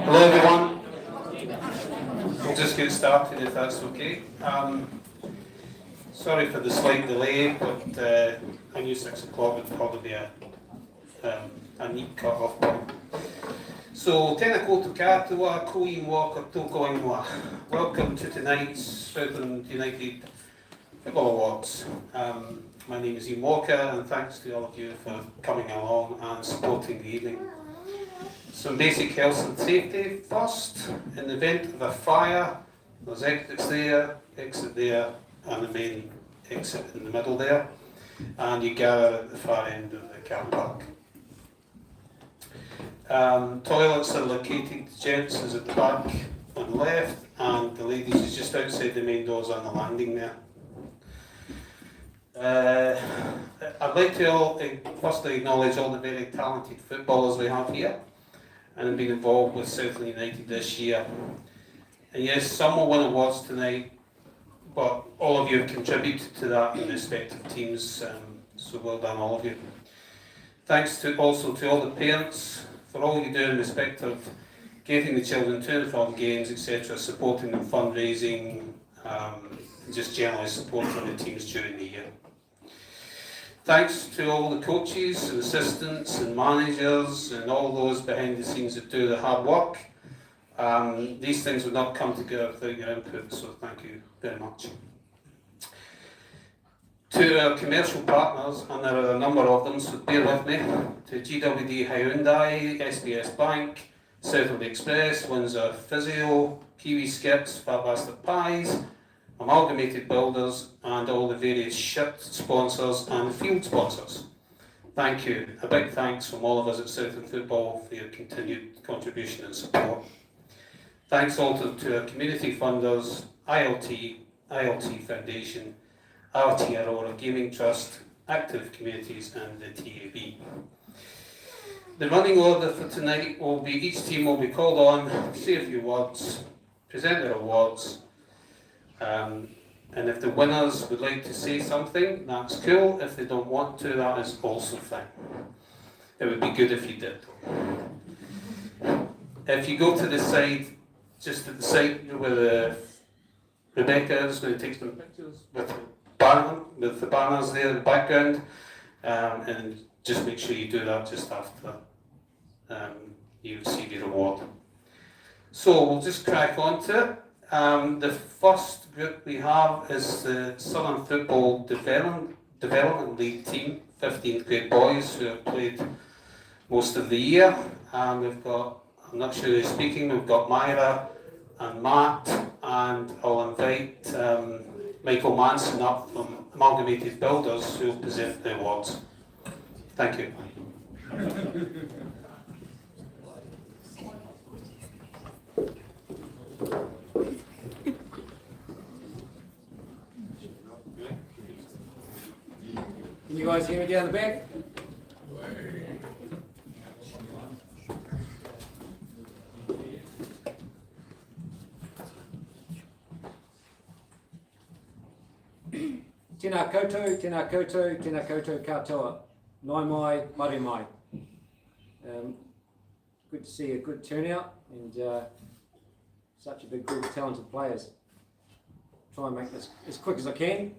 Hello everyone, we'll just get started if that's okay. Sorry for the slight delay, but I knew 6 o'clock would probably be a neat cut-off point. So, tēnā koutou katoa, ko ingoa, ka tōko ingoa. Welcome to tonight's Southland United Football Awards. My name is Ian Walker, and thanks to all of you for coming along and supporting the evening. Some basic health and safety first. In the event of a fire, there's exits there, exit there, and the main exit in the middle there. And you gather at the far end of the car park. Toilets are located, gents is at the back on the left, and the ladies is just outside the main doors on the landing there. I'd like to firstly acknowledge all the very talented footballers we have here and have been involved with Southland United this year. And yes, some will win awards tonight, but all of you have contributed to that in respective teams, so well done all of you. Thanks also to all the parents for all you do in respect of getting the children to and from games, etc., supporting them, fundraising, just generally supporting the teams during the year. Thanks to all the coaches and assistants and managers and all those behind the scenes that do the hard work. These things would not come together without your input, so thank you very much. To our commercial partners, and there are a number of them, so bear with me, to GWD Hyundai, SBS Bank, Southland Express, Windsor Physio, Kiwi Skips, Fat Bastard Pies, Amalgamated Builders, and all the various shirt sponsors and field sponsors. Thank you. A big thanks from all of us at Southland Football for your continued contribution and support. Thanks also to our community funders, ILT Foundation, Aotearoa Gaming Trust, Active Communities, and the TAB. The running order for tonight will be, each team will be called on, say a few words, present their awards, and if the winners would like to say something, that's cool. If they don't want to, that is also fine. It would be good if you did. If you go to the side, just at the side where Rebecca is going to take some pictures with the banners there in the background, and just make sure you do that just after you receive your award. So we'll just crack on to it. The first group we have is the Southern Football Development League team, 15th grade boys who have played most of the year. We've got, I'm not sure who's speaking, we've got Myra and Matt, and I'll invite Michael Manson up from Amalgamated Builders who will present the awards. Thank you. Can you guys hear me down the back? Tēnā koutou, tēnā koutou, tēnā koutou katoa. Nai mai, mare mai. Good to see a good turnout and such a big group of talented players. Try and make this as quick as I can.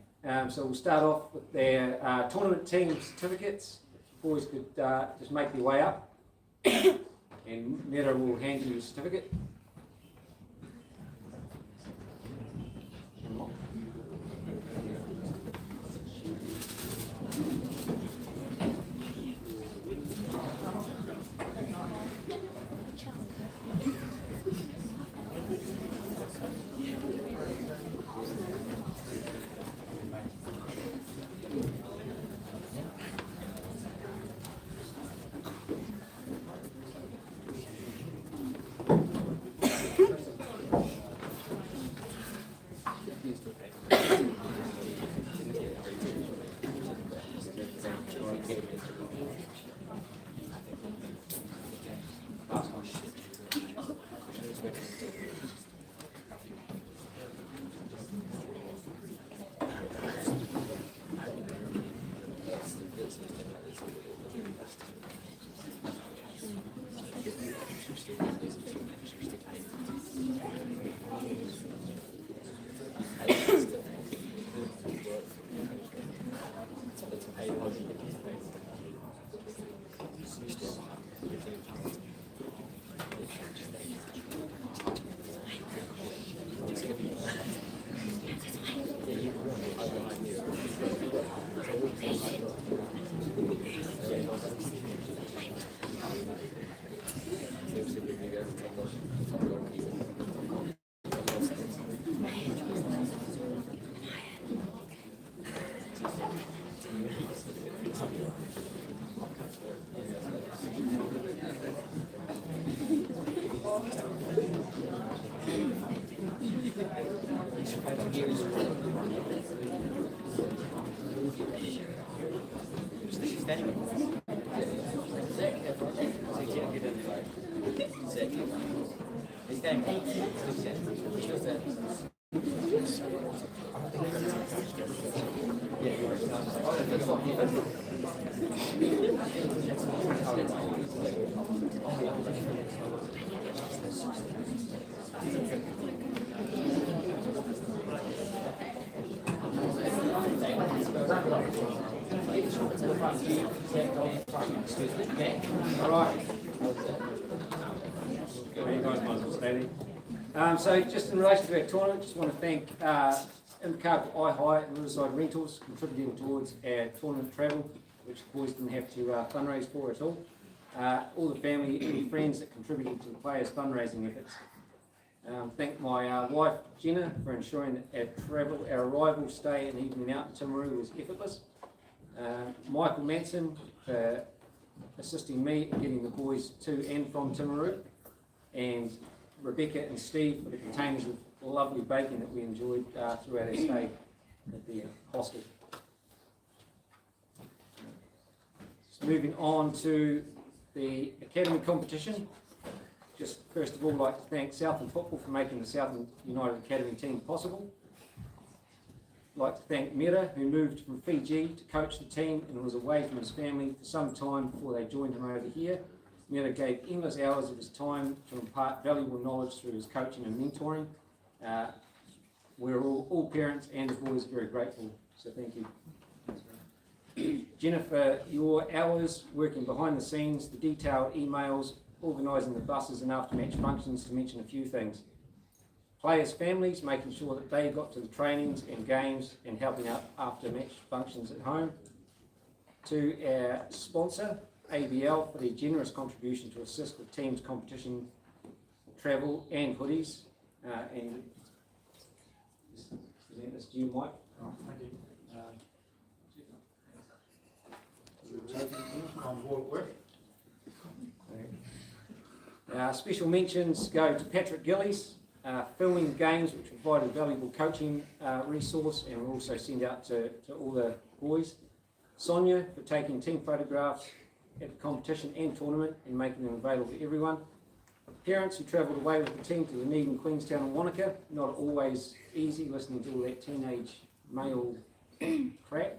So we'll start off with their tournament team certificates. Boys could just make their way up, and Mera will hand you a certificate. So just in relation to our tournament, just want to thank Invercargill iHi and Riverside Rentals contributing towards our tournament travel, which the boys didn't have to fundraise for at all. All the family and friends that contributed to the players' fundraising efforts. Thank my wife Jenna for ensuring that our arrival, stay and evening out in Timaru was effortless. Michael Manson for assisting me in getting the boys to and from Timaru, and Rebecca and Steve for the containers of lovely bacon that we enjoyed throughout our stay at the hostel. So moving on to the academy competition. Just first of all, I'd like to thank Southland Football for making the Southland United Academy team possible. I'd like to thank Mira, who moved from Fiji to coach the team and was away from his family for some time before they joined him over here. Mira gave endless hours of his time to impart valuable knowledge through his coaching and mentoring. We're all parents and the boys are very grateful, so thank you. Jennifer, your hours working behind the scenes, the detailed emails, organising the buses and after-match functions, to mention a few things. Players' families, making sure that they got to the trainings and games and helping out after-match functions at home. To our sponsor, ABL, for their generous contribution to assist with teams' competition, travel and hoodies. And this to you, Mike. Oh, thank you. On board at work. Special mentions go to Patrick Gillies, filming games, which provided a valuable coaching resource, and we'll also send out to all the boys. Sonia for taking team photographs at the competition and tournament and making them available to everyone. Parents who travelled away with the team to Dunedin, Queenstown and Wanaka, not always easy listening to all that teenage male crap.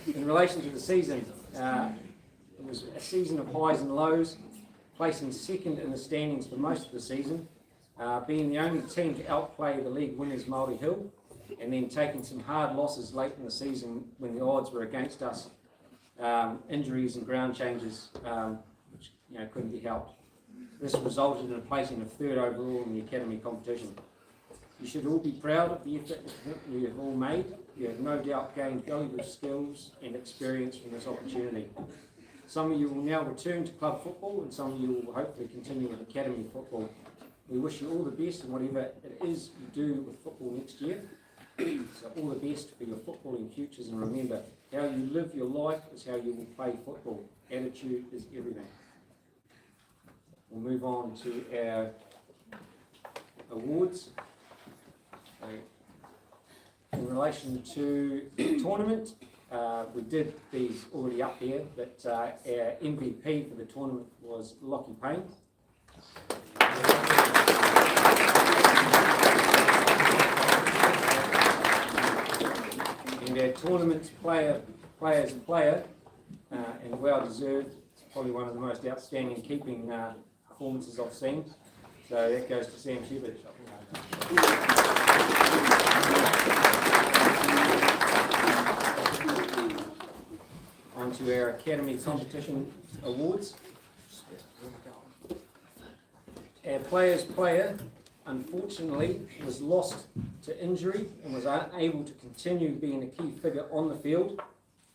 In relation to the season, it was a season of highs and lows, placing second in the standings for most of the season, being the only team to outplay the league winners Māori Hill, and then taking some hard losses late in the season when the odds were against us, injuries and ground changes, which couldn't be helped. This resulted in a placing of third overall in the academy competition. You should all be proud of the effort you have all made. You have no doubt gained valuable skills and experience from this opportunity. Some of you will now return to club football, and some of you will hopefully continue with academy football. We wish you all the best in whatever it is you do with football next year. So all the best for your footballing futures, and remember, how you live your life is how you will play football. Attitude is everything. We'll move on to our awards. in relation to the tournament, we did these already up here, but our MVP for the tournament was Lockie Payne. And our tournament player's player, and well deserved, it's probably one of the most outstanding keeping performances I've seen. So that goes to Sam Shepard. On to our Academy Competition Awards. Our player's player, unfortunately, was lost to injury and was unable to continue being a key figure on the field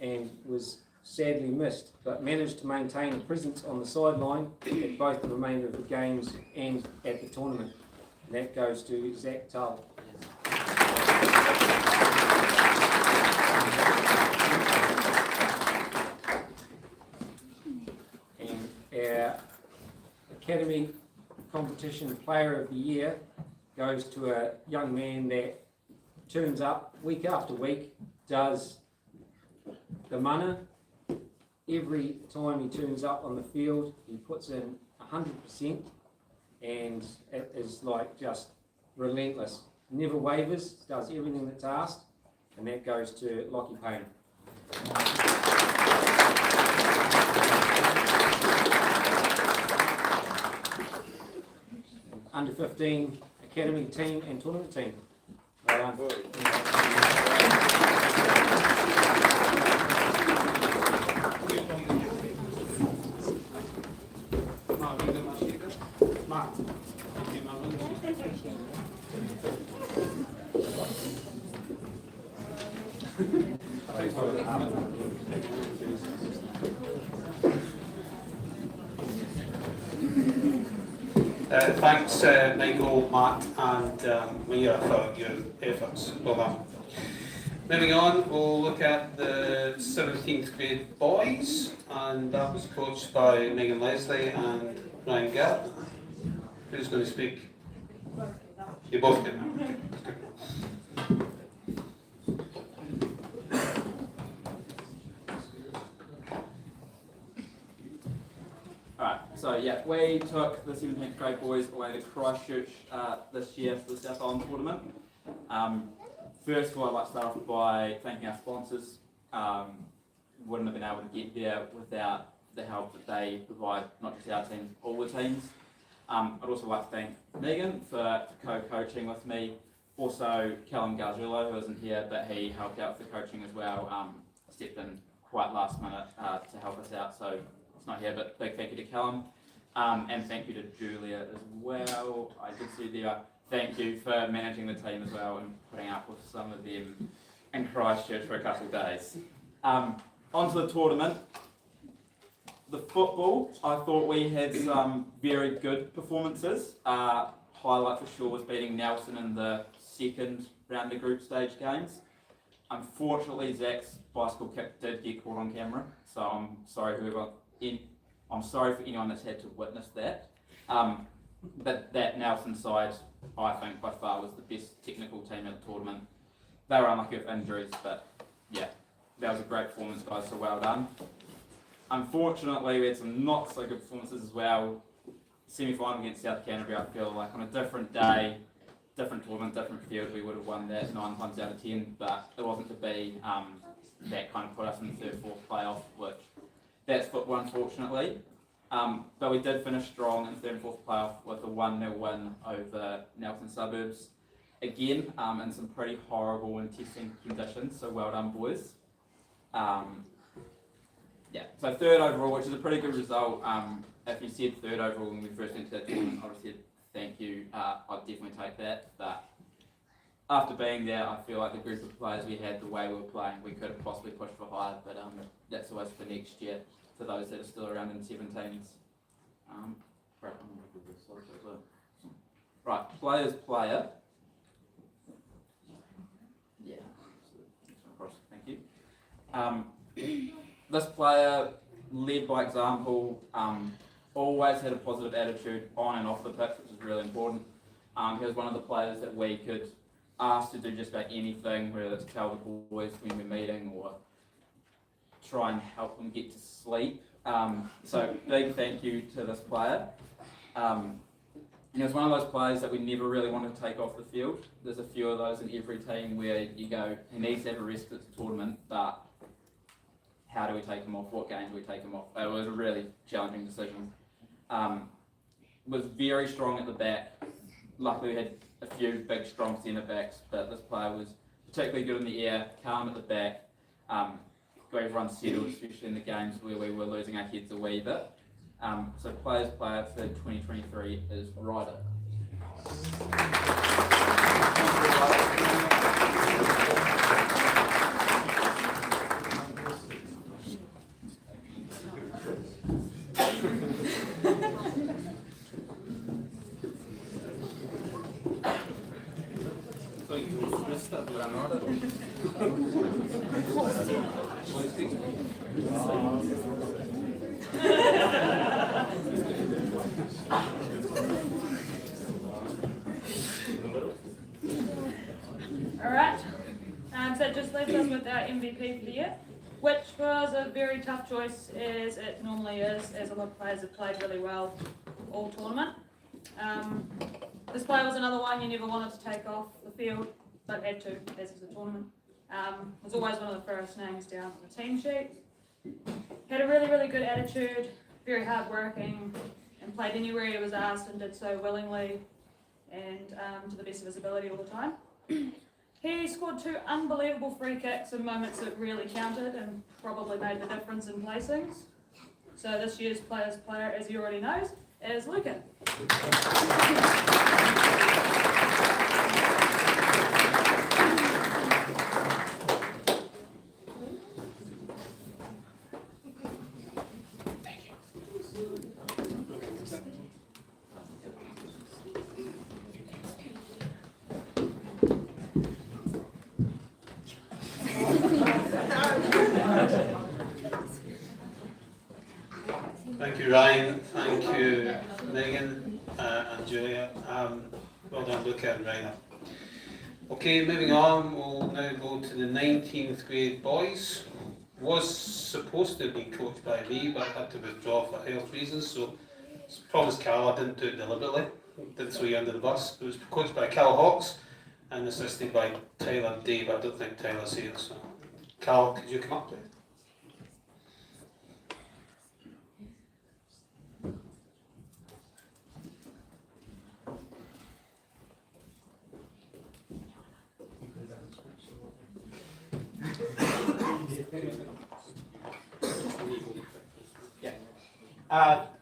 and was sadly missed, but managed to maintain a presence on the sideline at both the remainder of the games and at the tournament. And that goes to Zach Tull. And our Academy Competition Player of the Year goes to a young man that turns up week after week, does the mana. Every time he turns up on the field, he puts in 100%, and it is like just relentless. Never wavers, does everything that's asked, and that goes to Lockie Payne. Under 15 Academy team and tournament team. Well done. Thanks, Michael, Matt, and Mia for your efforts. Well done. Moving on, we'll look at the 17th grade boys, and that was coached by Megan Leslie and Ryan Gart. Who's going to speak? You both can now. Alright, so yeah, we took the 17th grade boys away to Christchurch this year for the South Island tournament. First of all, I'd like to start off by thanking our sponsors. Wouldn't have been able to get there without the help that they provide, not just our team, all the teams. I'd also like to thank Megan for co-coaching with me. Also, Callum Garzullo, who isn't here, but he helped out with the coaching as well. Stepped in quite last minute to help us out, so it's not here, but big thank you to Callum. And thank you to Julia as well. I did see there. Thank you for managing the team as well and putting up with some of them in Christchurch for a couple of days. On to the tournament. The football, I thought we had some very good performances. Highlight for sure was beating Nelson in the second round of group stage games. Unfortunately, Zach's bicycle kick did get caught on camera, so I'm sorry for anyone that's had to witness that. But that Nelson side, I think by far was the best technical team at the tournament. They were unlucky with injuries, but yeah, that was a great performance, guys, so well done. Unfortunately, we had some not so good performances as well. Semi-final against South Canterbury, I feel like on a different day, different tournament, different field, we would have won that 9 times out of 10, but it wasn't to be. That kind of put us in the third, fourth playoff, which that's football, unfortunately. But we did finish strong in third and fourth playoff with a 1-0 win over Nelson Suburbs. Again, in some pretty horrible and testing conditions, so well done, boys. Yeah, so third overall, which is a pretty good result. If you said third overall when we first entered that tournament, I would have said thank you. I'd definitely take that. But after being there, I feel like the group of players we had, the way we were playing, we could have possibly pushed for higher. But that's always for next year for those that are still around in 17s. Right, players player. Yeah, thank you. This player led by example, always had a positive attitude on and off the pitch, which is really important. He was one of the players that we could asked to do just about anything, whether it's tell the boys when we're meeting or try and help them get to sleep. So big thank you to this player. He was one of those players that we never really wanted to take off the field. There's a few of those in every team where you go, he needs to have a rest at the tournament, but how do we take him off? What game do we take him off? It was a really challenging decision. Was very strong at the back. Luckily we had a few big strong centre backs, but this player was particularly good in the air, calm at the back, got everyone settled, especially in the games where we were losing our heads a wee bit. So players player for 2023 is Ryder. Alright, so it just leaves us with our MVP for the year, which was a very tough choice, as it normally is, as a lot of players have played really well all tournament. This player was another one you never wanted to take off the field, but had to, as is the tournament. Was always one of the first names down on the team sheet. Had a really, really good attitude, very hard working, and played anywhere he was asked and did so willingly and to the best of his ability all the time. He scored 2 unbelievable free kicks in moments that really counted and probably made the difference in placings. So this year's player's player, as he already knows, is Luca. Thank you, Ryan. Thank you, Megan and Julia. Well done, Luca and Ryan. Okay, moving on, we'll now go to the 19th grade boys. Was supposed to be coached by me, but I had to withdraw for health reasons, so promise Cal I didn't do it deliberately. Didn't throw you under the bus. It was coached by Cal Hawks and assisted by Tyler Day, but I don't think Tyler's here, so Cal, could you come up, please?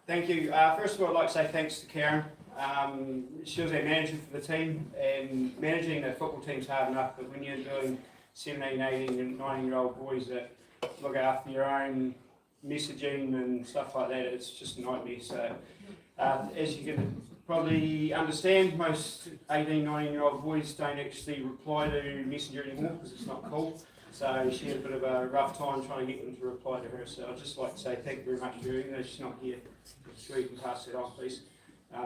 Thank you. First of all, I'd like to say thanks to Karen. She was our manager for the team, and managing the football team's hard enough, but when you're doing 17, 18 and 19-year-old boys that look after your own messaging and stuff like that, it's just a nightmare. So as you can probably understand, most 18, 19-year-old boys don't actually reply to Messenger anymore because it's not cool. So she had a bit of a rough time trying to get them to reply to her. So I'd just like to say thank you very much for doing that. She's not here. Sure you can pass it on, please.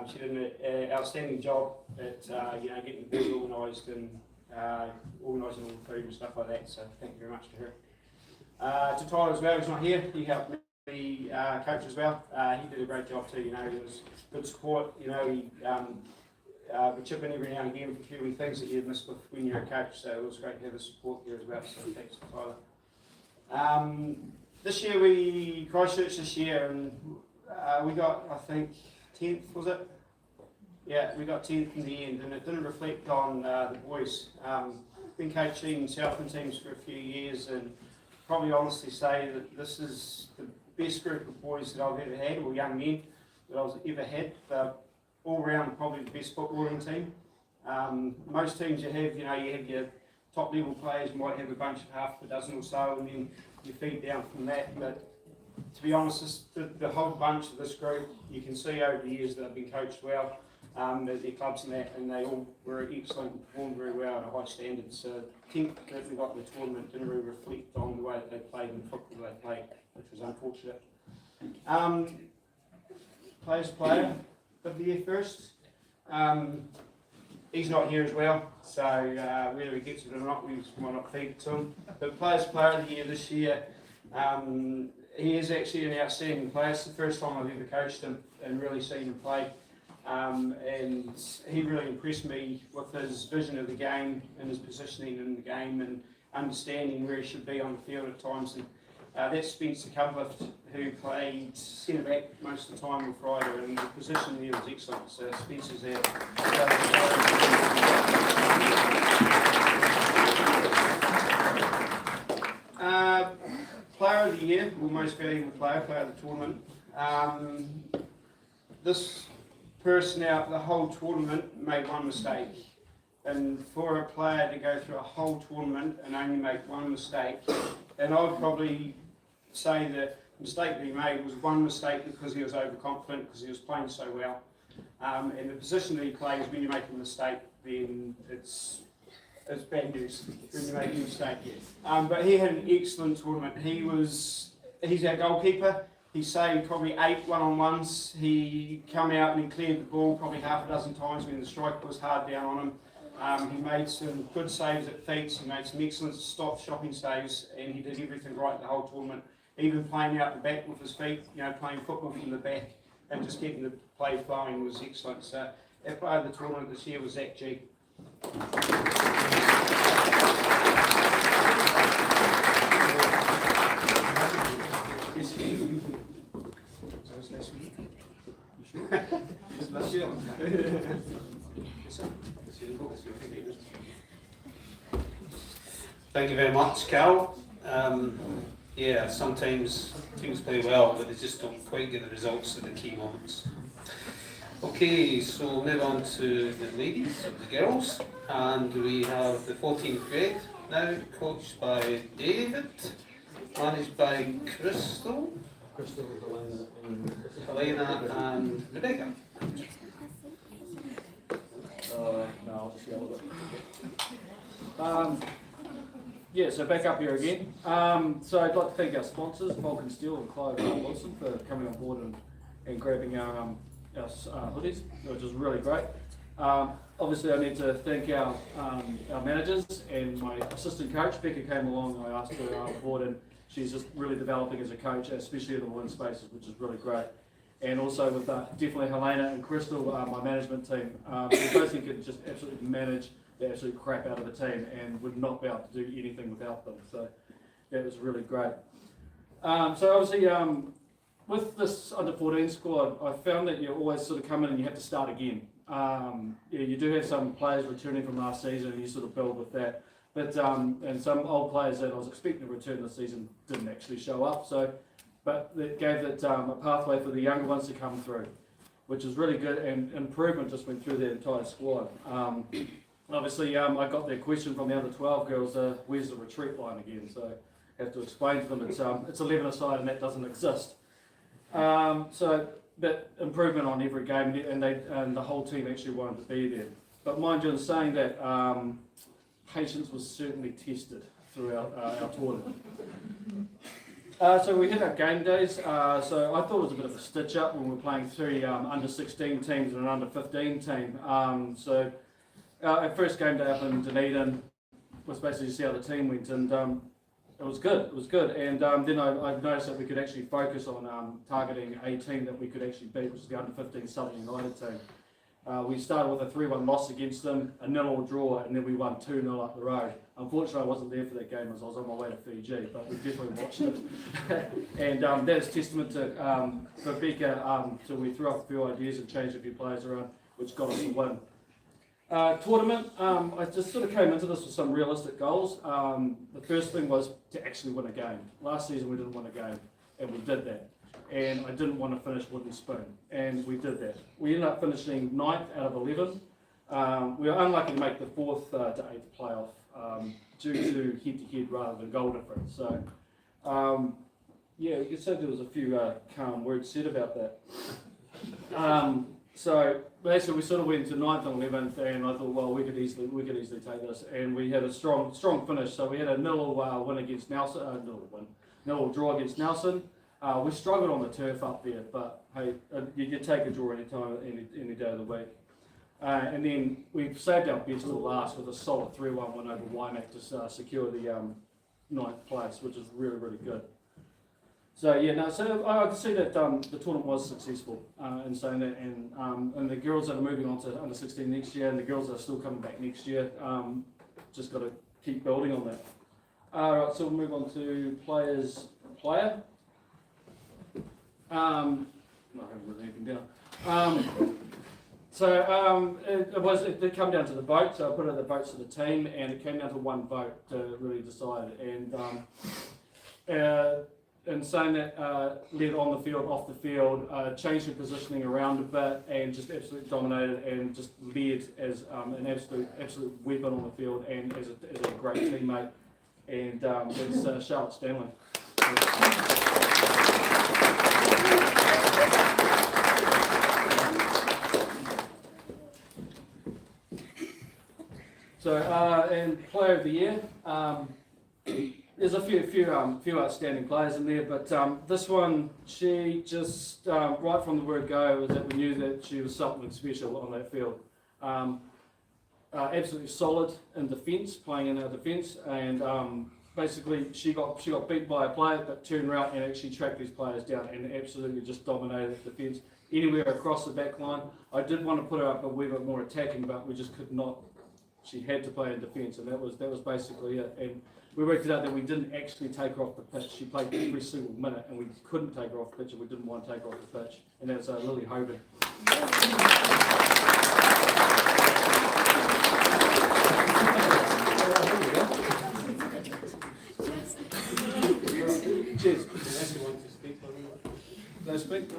She did an outstanding job at getting the board organised and organising all the food and stuff like that. So thank you very much to her. To Tyler as well, he's not here. He helped me coach as well. He did a great job too. He was good support. He would chip in every now and again for a few wee things that you'd miss with when you're a coach. So it was great to have his support there as well. So thanks to Tyler. This year Christchurch this year, and we got, I think, 10th, was it? Yeah, we got 10th in the end, and it didn't reflect on the boys. Been coaching Southland teams for a few years, and probably honestly say that this is the best group of boys that I've ever had, or young men that I've ever had. They're all round probably the best footballing team. Most teams you have your top level players, you might have a bunch of half a dozen or so, and then you feed down from that. But to be honest, the whole bunch of this group, you can see over the years that they've been coached well, their clubs and that, and they all were excellent and performed very well at a high standard. So the 10th that we got in the tournament didn't really reflect on the way that they played and the football they played, which was unfortunate. Players player of the year first. he's not here as well, so whether he gets it or not, we might not feed it to him. But Player of the Year this year, he is actually an outstanding player. It's the first time I've ever coached him and really seen him play. And he really impressed me with his vision of the game and his positioning in the game and understanding where he should be on the field at times. And that's Spencer Cunliffe, who played centre back most of the time on Friday, and the position there was excellent. So Spencer's there. Player of the Year, or most valuable player of the tournament. This person out the whole tournament made one mistake. And for a player to go through a whole tournament and only make one mistake, and I would probably say that the mistake that he made was one mistake because he was overconfident, because he was playing so well. And the position that he plays, when you make a mistake, then it's bad news when you make a mistake. But he had an excellent tournament. He's our goalkeeper. He saved probably 8 one-on-ones. He come out and he cleared the ball probably half a dozen times when the striker was hard down on him. He made some good saves at feet. He made some excellent shopping saves, and he did everything right the whole tournament. Even playing out the back with his feet, playing football from the back and just getting the play flowing was excellent. So our player of the tournament this year was Zach G. Thank you very much, Cal. Yeah, sometimes teams play well, but they just don't quite get the results at the key moments. Okay, so we'll move on to the ladies, the girls, and we have the 14th grade now, coached by David, managed by Crystal, Helena and Rebecca. No, I'll just yell at it. Yeah, so back up here again. So I'd like to thank our sponsors, Vulcan Steel and Clive Wilson, for coming on board and grabbing our hoodies, which is really great. Obviously, I need to thank our managers and my assistant coach. Becca came along, I asked her on board, and she's just really developing as a coach, especially in the women's spaces, which is really great. And also with definitely Helena and Crystal, my management team. We both can just absolutely manage the absolute crap out of the team and would not be able to do anything without them. So that was really great. So obviously, with this under-14 squad, I found that you always sort of come in and you have to start again. Yeah, you do have some players returning from last season and you sort of build with that. But and some old players that I was expecting to return this season didn't actually show up. But it gave it a pathway for the younger ones to come through, which is really good, and improvement just went through the entire squad. Obviously, I got their question from the under 12 girls, where's the retreat line again? So I have to explain to them it's 11 aside and that doesn't exist. But improvement on every game, and the whole team actually wanted to be there. But mind you, in saying that, patience was certainly tested throughout our tournament. So we had our game days, so I thought it was a bit of a stitch up when we were playing 3 under 16 teams and an under 15 team. Our first game day up in Dunedin was basically to see how the team went, and it was good. And then I noticed that we could actually focus on targeting a team that we could actually beat, which is the under 15 Southland United team. We started with a 3-1 loss against them, a 0-0 draw, and then we won 2-0 up the road. Unfortunately, I wasn't there for that game as I was on my way to Fiji, but we definitely watched it. And that is testament to Becca. So we threw up a few ideas and changed a few players around, which got us the win. Tournament, I just sort of came into this with some realistic goals. The first thing was to actually win a game. Last season we didn't win a game, and we did that. And I didn't want to finish wooden spoon, and we did that. We ended up finishing 9th out of 11. We were unlucky to make the 4th to 8th playoff due to head-to-head rather than goal difference. So, yeah, you could say there was a few calm words said about that. So basically, we sort of went to 9th and 11th, and I thought, well, we could easily take this, and we had a strong finish. So we had a 0-0 win against Nelson, 0-0 draw against Nelson. We struggled on the turf up there, but hey, you take a draw any time, any day of the week. And then we've saved our best till last with a solid 3-1 win over Waimak to secure the 9th place, which is really, really good. So yeah, no. So I can see that the tournament was successful in saying that, and the girls that are moving on to under 16 next year, and the girls that are still coming back next year, just got to keep building on that. All right, so we'll move on to player. I haven't written anything down. It did come down to the vote, so I put out the votes to the team, and it came down to one vote to really decide. And saying that led on the field, off the field, changed their positioning around a bit, and just absolutely dominated, and just led as an absolute weapon on the field, and as a great teammate. And it's Charlotte Stanley. So, and player of the year, there's a few outstanding players in there, but this one, she just, right from the word go, was that we knew that she was something special on that field. Absolutely solid in defence, playing in our defence, and basically she got beat by a player, but turned around and actually tracked these players down and absolutely just dominated the defence anywhere across the back line. I did want to put her up a wee bit more attacking, but we just could not. She had to play in defence, and that was basically it. And we worked it out that we didn't actually take her off the pitch. She played every single minute, and we couldn't take her off the pitch, and we didn't want to take her off the pitch. And that's Lily Hogan. Cheers. No speak.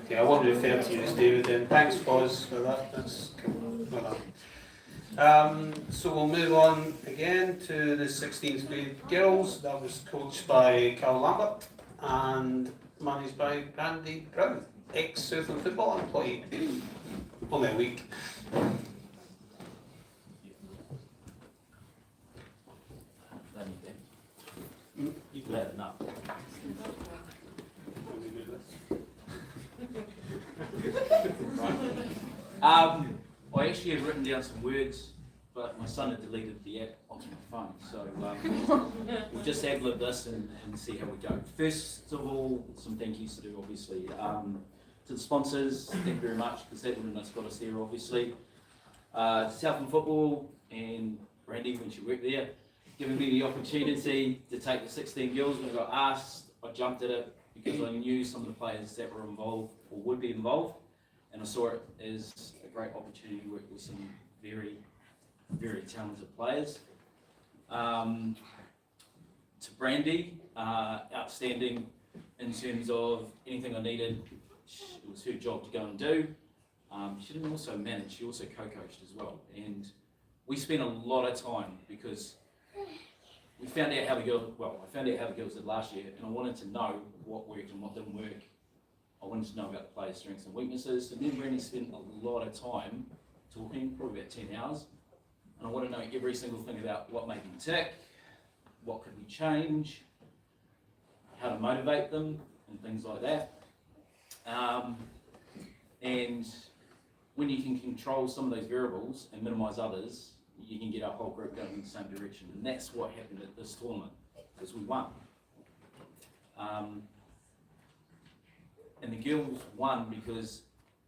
Okay, I won't refer to you as David then. Thanks, Foz, for that. That's cool. Well done. So we'll move on again to the 16th grade girls. That was coached by Carl Lambert and managed by Brandy Brown, ex-Southland football employee. Only a week. You've let enough. I actually had written down some words, but my son had deleted the app off my phone, so we'll just ad-lib this and see how we go. First of all, some thank yous to do, obviously. To the sponsors, thank you very much, because that would have got us there, obviously. To Southland Football and Brandy, when she worked there, giving me the opportunity to take the 16 girls. When I got asked, I jumped at it because I knew some of the players that were involved or would be involved, and I saw it as a great opportunity to work with some very, very talented players. To Brandy, outstanding in terms of anything I needed. It was her job to go and do. She didn't also manage, she also co-coached as well. And we spent a lot of time because we found out how the girls, I found out how the girls did last year, and I wanted to know what worked and what didn't work. I wanted to know about the players' strengths and weaknesses. And then Brandy spent a lot of time talking, probably about 10 hours. And I want to know every single thing about what made them tick, what could we change, how to motivate them, and things like that. And when you can control some of those variables and minimise others, you can get our whole group going in the same direction. And that's what happened at this tournament, because we won. And the girls won because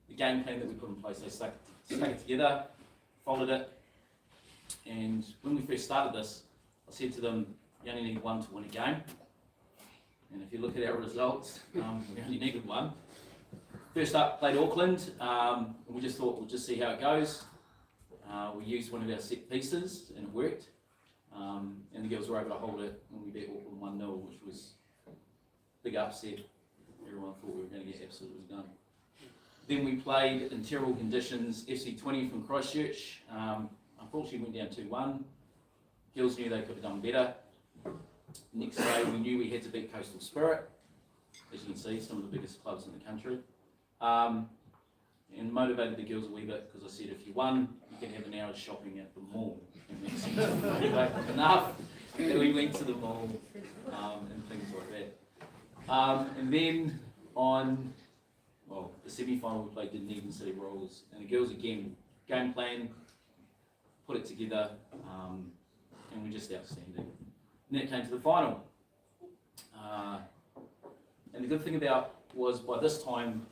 the game plan that we put in place, they stuck it together, followed it. And when we first started this, I said to them, you only need one to win a game. And if you look at our results, we only needed one. First up, played Auckland, and we just thought we'll just see how it goes. We used one of our set pieces, and it worked. And the girls were able to hold it, and we beat Auckland 1-0, which was a big upset. Everyone thought we were going to get absolutely done. Then we played in terrible conditions, FC20 from Christchurch. Unfortunately, went down 2-1. Girls knew they could have done better. Next day, we knew we had to beat Coastal Spirit. As you can see, some of the biggest clubs in the country. And motivated the girls a wee bit because I said, if you won, you can have an hour's shopping at the mall. Anyway, enough. And we went to the mall and things like that. And then on, well, the semi-final we played Dunedin City Royals, and the girls again, game plan, put it together, and we're just outstanding. And then it came to the final. And the good thing about was by this time,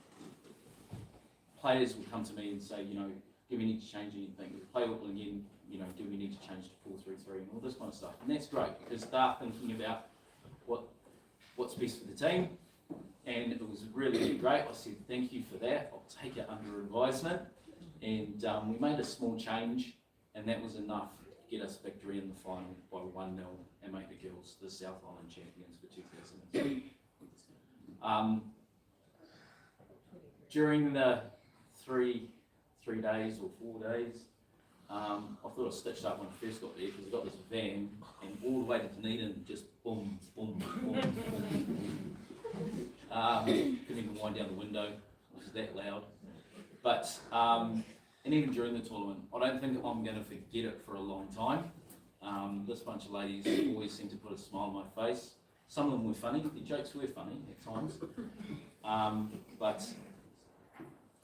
players would come to me and say, you know, do we need to change anything? We play Auckland again, you know, do we need to change to 4-3-3 and all this kind of stuff. And that's great because they're thinking about what's best for the team. And it was really, really great. I said, thank you for that. I'll take it under advisement. And we made a small change, and that was enough to get us victory in the final by 1-0 and make the girls the South Island champions for 2007. During the three days or 4 days, I thought I stitched up when I first got there because I got this van and all the way to Dunedin, just boom, boom, boom, boom. Couldn't even wind down the window, it was that loud. But, and even during the tournament, I don't think I'm going to forget it for a long time. This bunch of ladies always seem to put a smile on my face. Some of them were funny, the jokes were funny at times. But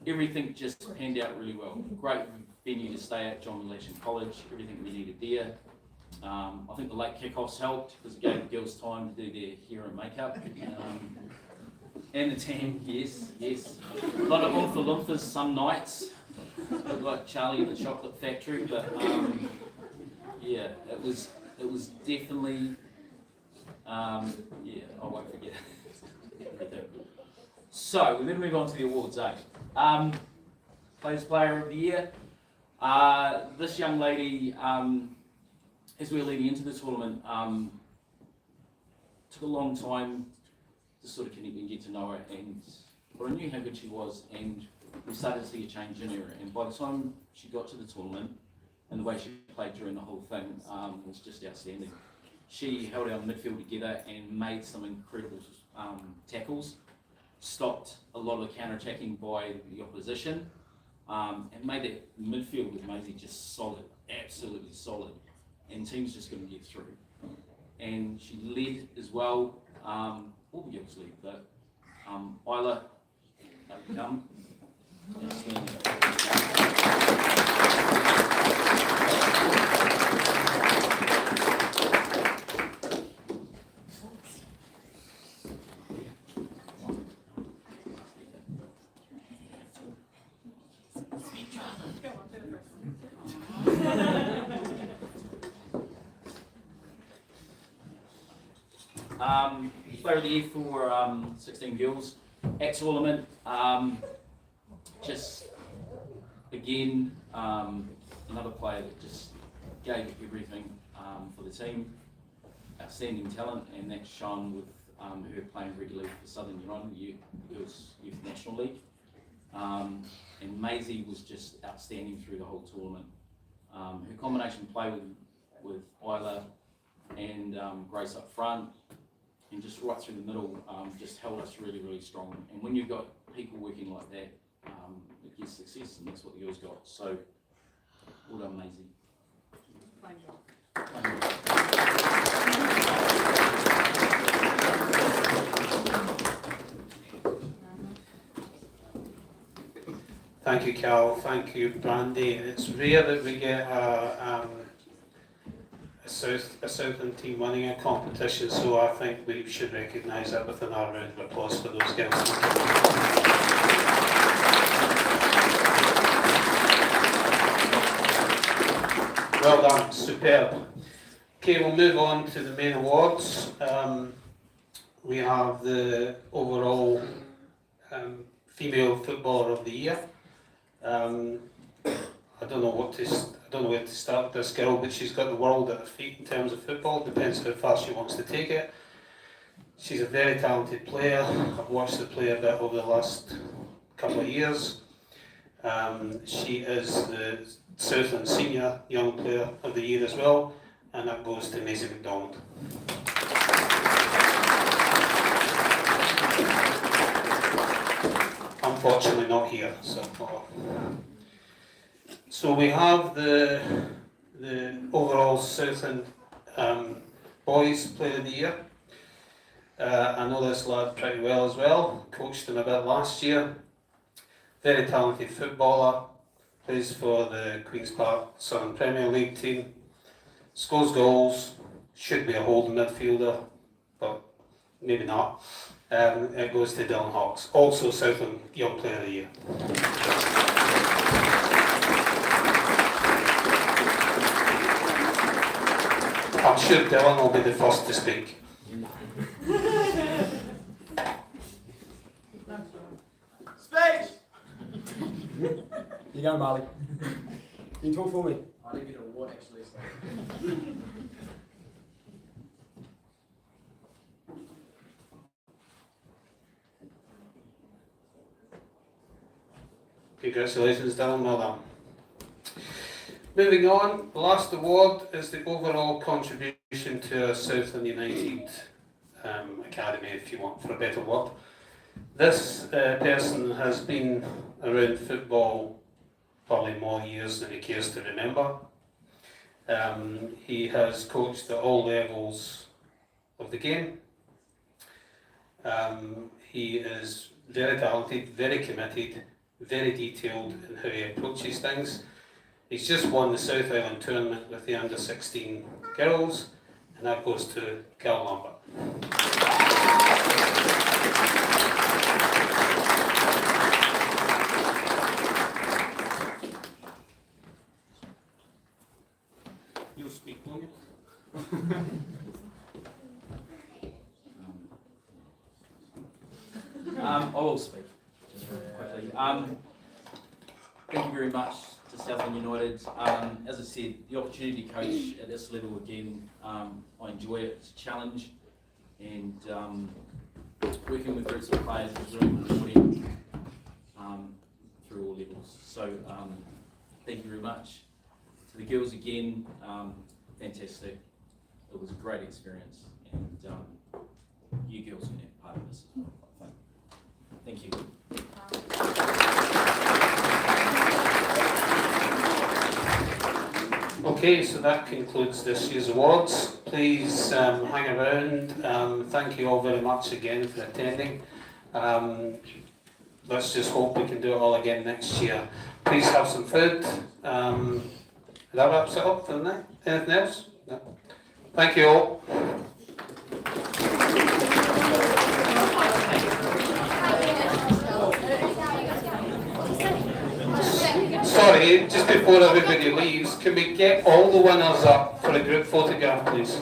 everything just panned out really well. Great venue to stay at, John Election College, everything we needed there. I think the late kickoffs helped because it gave the girls time to do their hair and makeup. And the team, yes. A lot of Oompa-Loompas some nights, looked like Charlie in the Chocolate Factory, but yeah, it was definitely, I won't forget it. So, we're going to move on to the awards, Player of the Year. This young lady, as we were leading into the tournament, took a long time to sort of connect and get to know her, but I knew how good she was, and we started to see a change in her. And by the time she got to the tournament, and the way she played during the whole thing was just outstanding. She held our midfield together and made some incredible tackles, stopped a lot of the counter-attacking by the opposition, and made that midfield with Maisie just solid, absolutely solid, and teams just couldn't get through. And she led as well, all the girls led, but Isla, come. Player of the Year for 16 girls, ex-Ornament, just again another player that just gave everything for the team, outstanding talent, and that's shown with her playing regularly for Southland United Girls Youth National League. And Maisie was just outstanding through the whole tournament. Her combination play with Isla and Grace up front, and just right through the middle, just held us really, really strong. And when you've got people working like that, it gets success, and that's what the girls got. So, well done, Maisie. Thank you, Cal. Thank you, Brandy. It's rare that we get a Southland team winning a competition, so I think we should recognise that with another round of applause for those girls. Well done, superb. Okay, we'll move on to the main awards. We have the overall female footballer of the year. I don't know where to start with this girl, but she's got the world at her feet in terms of football. Depends how far she wants to take it. She's a very talented player. I've watched her play a bit over the last couple of years. She is the Southland Senior Young Player of the Year as well, and that goes to Maisie McDonald. Unfortunately not here, so we have the overall Southland Boys Player of the Year. I know this lad pretty well as well, coached him a bit last year. Very talented footballer, plays for the Queen's Park Southern Premier League team, scores goals, should be a holding midfielder, but maybe not. It goes to Dylan Hawkes, also Southland Young Player of the Year. I'm sure Dylan will be the first to speak. Speech! You go, Marley. You talk for me. I didn't get an award actually. So. Congratulations, Dylan, well done. Moving on, the last award is the overall contribution to our Southland United Academy, if you want for a better word. This person has been around football probably more years than he cares to remember. He has coached at all levels of the game. He is very talented, very committed, very detailed in how he approaches things. He's just won the South Island tournament with the under 16 girls, and that goes to Cal Lambert. You'll speak, won't you? I will speak, just very quickly. Thank you very much to Southland United. As I said, the opportunity to coach at this level again, I enjoy it. It's a challenge, and working with groups of players is really rewarding through all levels. So thank you very much. To the girls again, fantastic. It was a great experience, and you girls can have part of this as well. Thank you. Okay, so that concludes this year's awards. Please hang around. Thank you all very much again for attending. Let's just hope we can do it all again next year. Please have some food. That wraps it up for the night. Anything else? No. Thank you all. Sorry, just before everybody leaves, can we get all the winners up for a group photograph, please?